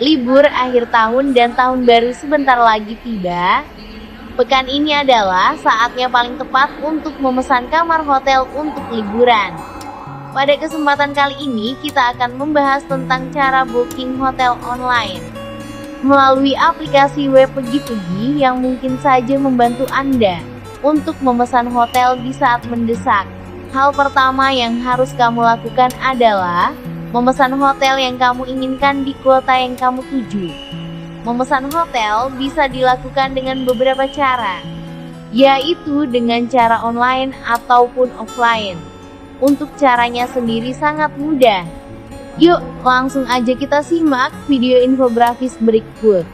Libur akhir tahun dan tahun baru sebentar lagi tiba. Pekan ini adalah saatnya paling tepat untuk memesan kamar hotel untuk liburan. Pada kesempatan kali ini kita akan membahas tentang cara booking hotel online melalui aplikasi web Pegi-Pegi yang mungkin saja membantu Anda untuk memesan hotel di saat mendesak. Hal pertama yang harus kamu lakukan adalah memesan hotel yang kamu inginkan di kota yang kamu tuju. Memesan hotel bisa dilakukan dengan beberapa cara, yaitu dengan cara online ataupun offline. Untuk caranya sendiri sangat mudah. Yuk, langsung aja kita simak video infografis berikut.